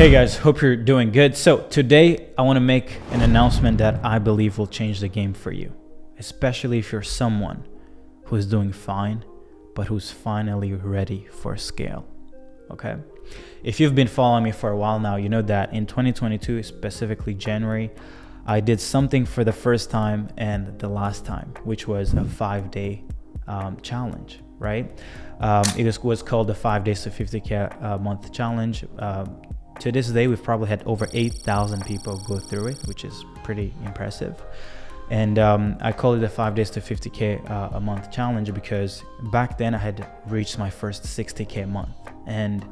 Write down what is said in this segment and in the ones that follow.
Hey guys, hope you're doing good. So today I want to make an announcement that I believe will change the game for you, especially if you're someone who's doing fine, but who's finally ready for scale. Okay. If you've been following me for a while now, you know that in 2022, specifically January, I did something for the first time and the last time, which was a 5-day challenge, right? It was called the 5 days to 50K a month challenge. To this day, we've probably had over 8,000 people go through it, which is pretty impressive. And I call it the 5 days to 50K a month challenge because back then I had reached my first 60K a month. And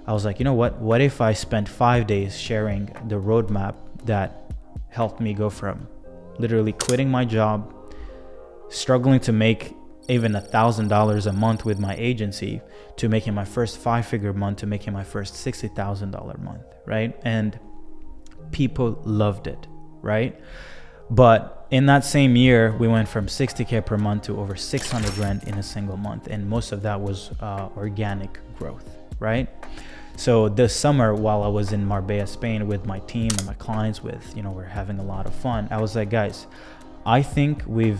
I was like, you know what if I spent 5 days sharing the roadmap that helped me go from literally quitting my job, struggling to make even $1,000 a month with my agency, to making my first 5-figure month, to making my first $60,000 month, right? And people loved it, right? But in that same year, we went from 60K per month to over 600 grand in a single month. And most of that was organic growth, right? So this summer, while I was in Marbella, Spain with my team and my clients we're having a lot of fun. I was like, guys, I think we've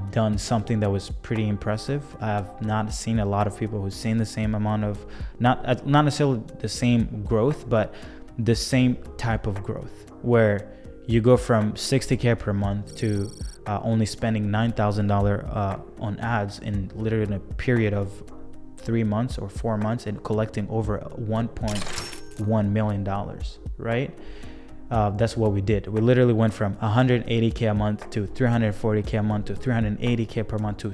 done something that was pretty impressive. I've not seen a lot of people who've seen the same amount of, not necessarily the same growth, but the same type of growth where you go from 60K per month to only spending $9,000 on ads in literally in a period of 3 months or 4 months and collecting over $1.1 million, right? That's what we did. We literally went from 180K a month to 340K a month to 380K per month to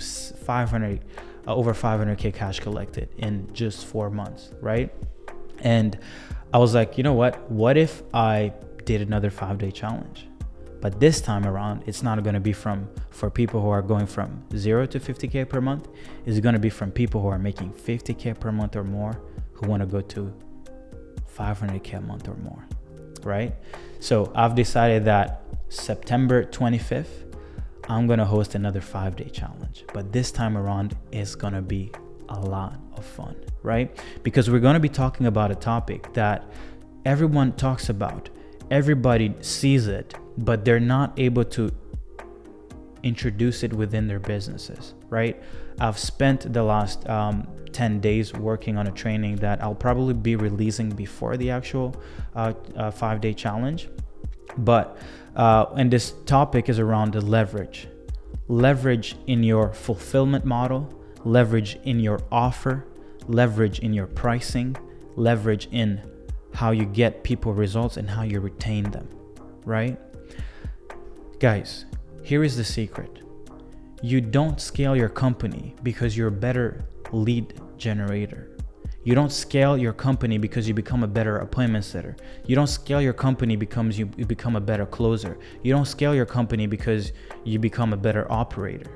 over 500K cash collected in just 4 months, right? And I was like, you know what if I did another 5-day challenge? But this time around, it's not going to be for people who are going from 0 to 50K per month. It's going to be from people who are making 50K per month or more, who want to go to 500K a month or more, right? So I've decided that September 25th, I'm going to host another 5-day challenge. But this time around, it's going to be a lot of fun, right? Because we're going to be talking about a topic that everyone talks about. Everybody sees it, but they're not able to introduce it within their businesses, right? I've spent the last 10 days working on a training that I'll probably be releasing before the actual 5-day challenge. But and this topic is around the leverage in your fulfillment model, leverage in your offer, leverage in your pricing, leverage in how you get people results and how you retain them, right? Guys, here is the secret. You don't scale your company because you're a better lead generator. You don't scale your company because you become a better appointment setter. You don't scale your company because you become a better closer. You don't scale your company because you become a better operator.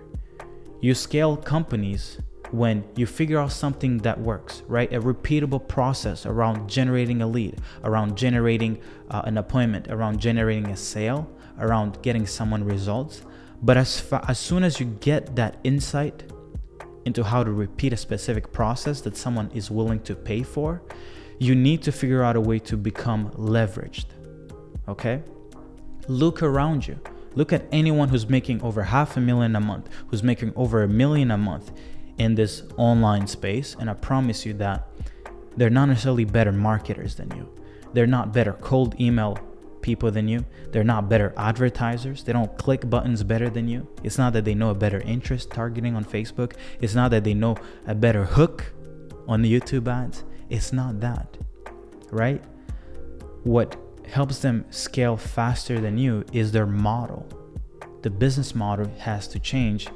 You scale companies when you figure out something that works, right? A repeatable process around generating a lead, around generating an appointment, around generating a sale, around getting someone results. But as soon as you get that insight into how to repeat a specific process that someone is willing to pay for, you need to figure out a way to become leveraged, okay? Look around you. Look at anyone who's making over $500,000 a month, who's making over $1 million a month in this online space, and I promise you that they're not necessarily better marketers than you. They're not better cold email people than you. They're not better advertisers. They don't click buttons better than you. It's not that they know a better interest targeting on Facebook. It's not that they know a better hook on the YouTube ads. It's not that, right? What helps them scale faster than you is their model. The business model has to change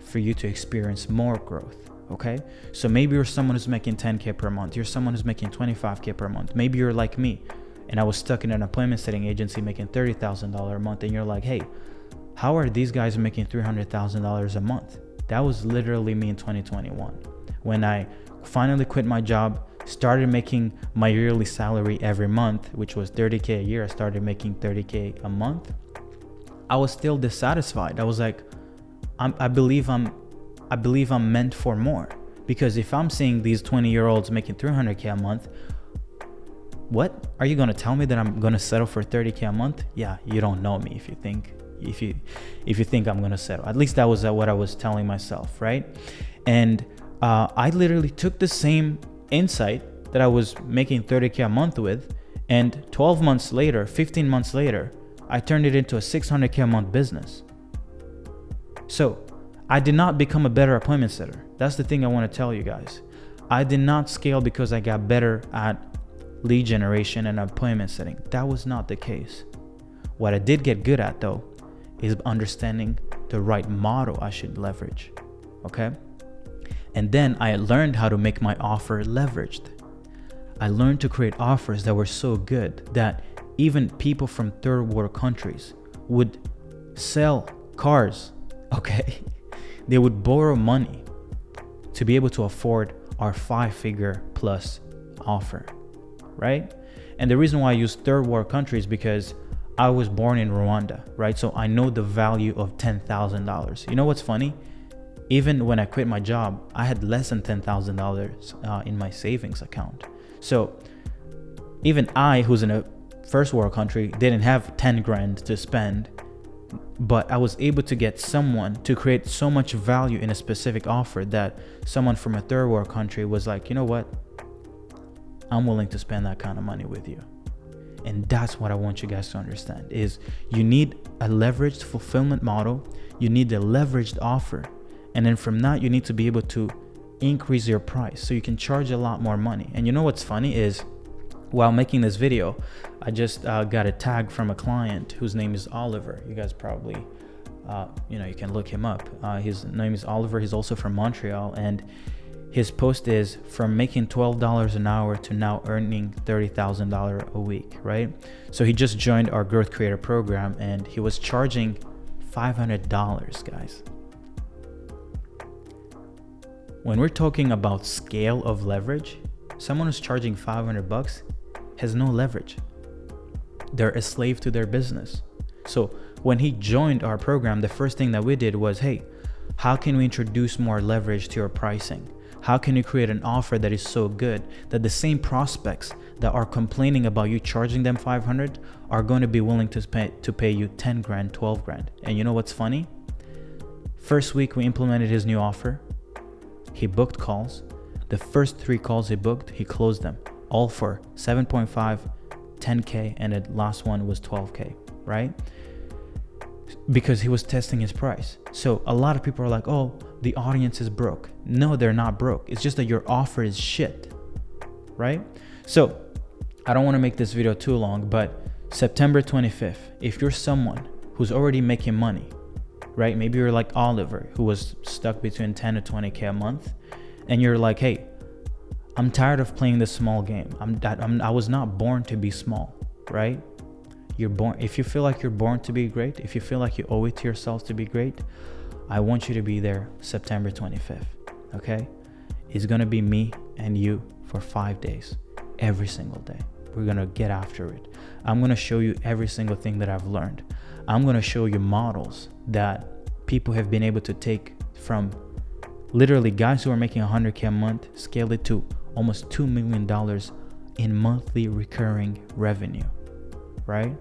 for you to experience more growth, okay? So maybe you're someone who's making 10K per month. You're someone who's making 25K per month. Maybe you're like me, and I was stuck in an appointment setting agency making $30,000 a month, and you're like, hey, how are these guys making $300,000 a month? That was literally me in 2021. When I finally quit my job, started making my yearly salary every month, which was 30K a year. I started making 30K a month. I was still dissatisfied. I was like, I believe I'm meant for more, because if I'm seeing these 20-year-olds making 300K a month, what? Are you gonna tell me that I'm gonna settle for 30K a month? Yeah, you don't know me if you think I'm gonna settle. At least that was what I was telling myself, right? And I literally took the same insight that I was making 30K a month with, and 12 months later, 15 months later, I turned it into a 600K a month business. So I did not become a better appointment setter. That's the thing I want to tell you guys. I did not scale because I got better at lead generation and appointment setting. That was not the case. What I did get good at though is understanding the right model I should leverage. Okay? And then I learned how to make my offer leveraged. I learned to create offers that were so good that even people from third world countries would sell cars, okay? They would borrow money to be able to afford our 5-figure plus offer, right? And the reason why I use third world countries because I was born in Rwanda, right? So I know the value of $10,000. You know what's funny? Even when I quit my job, I had less than $10,000 in my savings account. So even I, who's in a first world country, didn't have 10 grand to spend, but I was able to get someone to create so much value in a specific offer that someone from a third world country was like, you know what? I'm willing to spend that kind of money with you. And that's what I want you guys to understand is you need a leveraged fulfillment model. You need a leveraged offer. And then from that, you need to be able to increase your price so you can charge a lot more money. And you know what's funny is while making this video, I just got a tag from a client whose name is Oliver. You guys probably, you can look him up. His name is Oliver. He's also from Montreal. And his post is from making $12 an hour to now earning $30,000 a week, right? So he just joined our Growth Creator program and he was charging $500, guys. When we're talking about scale of leverage, someone who's charging $500 has no leverage. They're a slave to their business. So when he joined our program, the first thing that we did was, hey, how can we introduce more leverage to your pricing? How can you create an offer that is so good that the same prospects that are complaining about you charging them 500 are going to be willing to pay you 10 grand, 12 grand. And you know what's funny? First week we implemented his new offer. He booked calls. The first 3 calls he booked, he closed them all for 7.5, 10K, and the last one was 12K, right? Because he was testing his price. So a lot of people are like, oh, the audience is broke. No, they're not broke. It's just that your offer is shit, right? So I don't want to make this video too long, but September 25th, if you're someone who's already making money, right? Maybe you're like Oliver, who was stuck between 10 to 20K a month, and you're like, hey, I'm tired of playing this small game. I was not born to be small, right? You're born. If you feel like you're born to be great, if you feel like you owe it to yourself to be great, I want you to be there September 25th, okay? It's gonna be me and you for 5 days, every single day. We're gonna get after it. I'm gonna show you every single thing that I've learned. I'm gonna show you models that people have been able to take from literally guys who are making 100K a month, scale it to almost $2 million in monthly recurring revenue, right?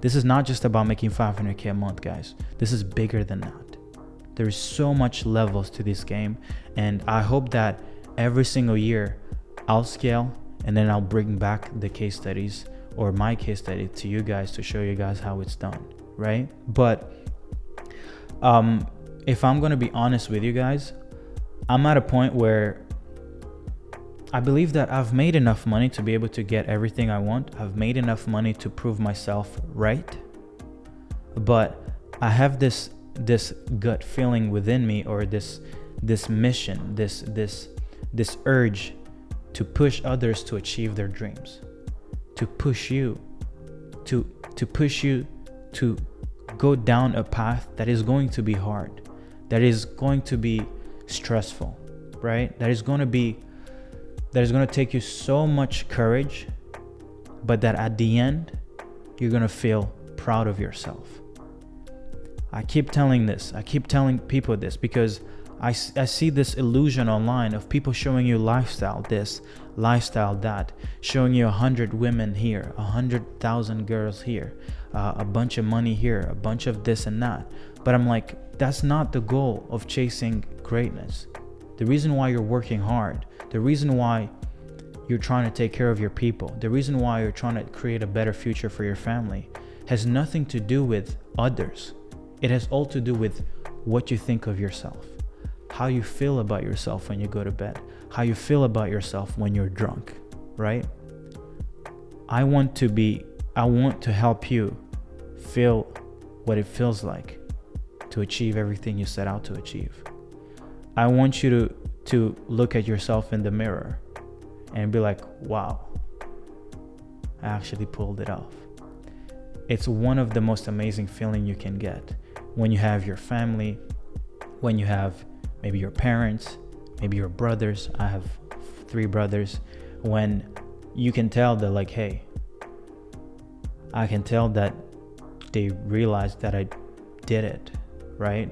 This is not just about making 500K a month, guys. This is bigger than that. There's so much levels to this game, and I hope that every single year I'll scale and then I'll bring back the case studies or my case study to you guys to show you guys how it's done, right? But if I'm gonna be honest with you guys, I'm at a point where I believe that I've made enough money to be able to get everything I want. I've made enough money to prove myself right. But I have this gut feeling within me, or this mission, this urge to push others to achieve their dreams, to push you to go down a path that is going to be hard, that is going to be stressful, right? That is going to take you so much courage, but that at the end, you're going to feel proud of yourself. I keep telling people this because I see this illusion online of people showing you lifestyle this, lifestyle that, showing you 100 women here, 100,000 girls here, a bunch of money here, a bunch of this and that. But I'm like, that's not the goal of chasing greatness. The reason why you're working hard, the reason why you're trying to take care of your people, the reason why you're trying to create a better future for your family has nothing to do with others. It has all to do with what you think of yourself, how you feel about yourself when you go to bed, how you feel about yourself when you're drunk, right? I want to help you feel what it feels like to achieve everything you set out to achieve. I want you to look at yourself in the mirror and be like, wow, I actually pulled it off. It's one of the most amazing feeling you can get when you have your family, when you have maybe your parents, maybe your brothers. I have 3 brothers. When you can tell that, like, hey, I can tell that they realized that I did it, right?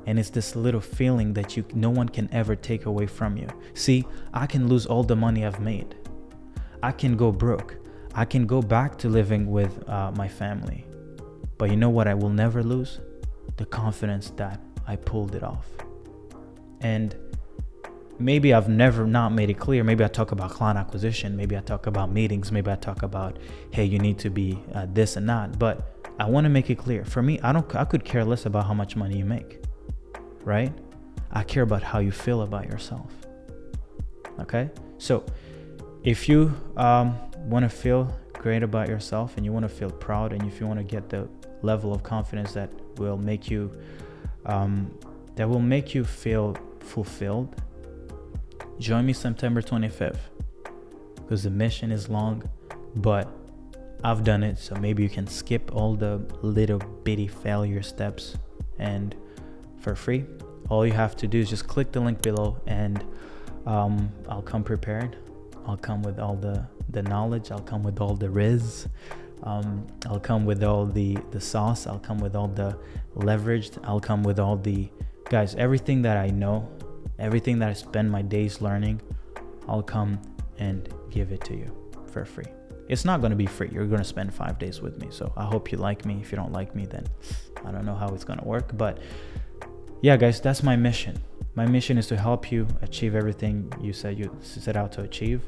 And it's this little feeling that no one can ever take away from you. See, I can lose all the money I've made. I can go broke. I can go back to living with my family. But you know what I will never lose? The confidence that I pulled it off. And maybe I've never not made it clear. Maybe I talk about client acquisition. Maybe I talk about meetings. Maybe I talk about, hey, you need to be this and that. But I want to make it clear. For me, I could care less about how much money you make. Right? I care about how you feel about yourself. Okay? So if you want to feel great about yourself and you want to feel proud, and if you want to get the level of confidence that will make you feel fulfilled, join me September 25th, because the mission is long, but I've done it. So maybe you can skip all the little bitty failure steps, and for free, all you have to do is just click the link below, and I'll come prepared. I'll come with all the knowledge. I'll come with all the riz. I'll come with all the sauce. I'll come with all the leveraged. I'll come with all the, guys, everything that I know, everything that I spend my days learning, I'll come and give it to you for free. It's not going to be free. You're going to spend 5 days with me. So I hope you like me. If you don't like me, then I don't know how it's going to work. But yeah, guys, that's my mission. My mission is to help you achieve everything you set out to achieve,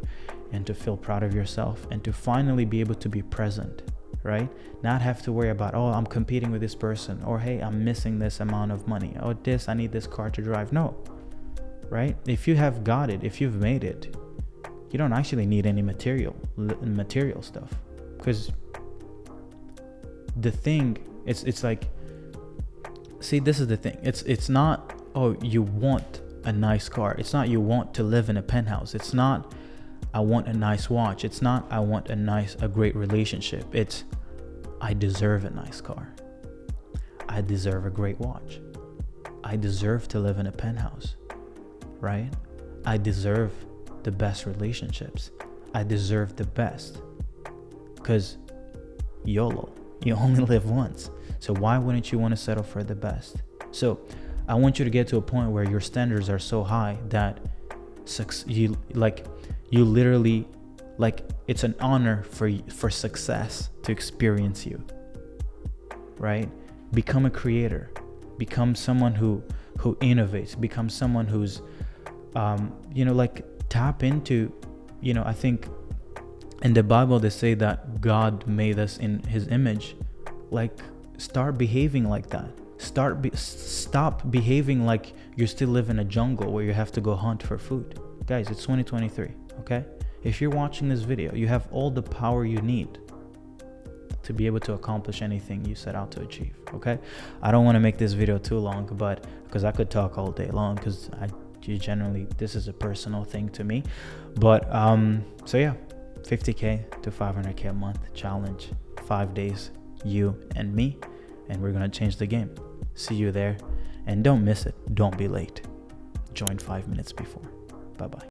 and to feel proud of yourself, and to finally be able to be present, right? Not have to worry about, oh, I'm competing with this person, or hey, I'm missing this amount of money, or I need this car to drive. No, right? If you have got it, if you've made it, you don't actually need any material stuff, because the thing, it's like, see, this is the thing. It's not, oh, you want a nice car. It's not you want to live in a penthouse. It's not I want a nice watch. It's not I want a great relationship. It's I deserve a nice car. I deserve a great watch. I deserve to live in a penthouse, right? I deserve the best relationships. I deserve the best, because YOLO, you only live once. So why wouldn't you want to settle for the best? So I want you to get to a point where your standards are so high that you literally, like, it's an honor for success to experience you, right? Become a creator, become someone who innovates, become someone who's tap into, I think in the Bible they say that God made us in his image. Like, start behaving like that. Stop behaving like you still live in a jungle where you have to go hunt for food. Guys, it's 2023, okay? If you're watching this video, you have all the power you need to be able to accomplish anything you set out to achieve, okay? I don't want to make this video too long, but because I could talk all day long, because this is a personal thing to me. But so yeah, 50K to 500K a month challenge, 5 days, you and me, and we're gonna change the game. See you there, and don't miss it. Don't be late. Join 5 minutes before. Bye-bye.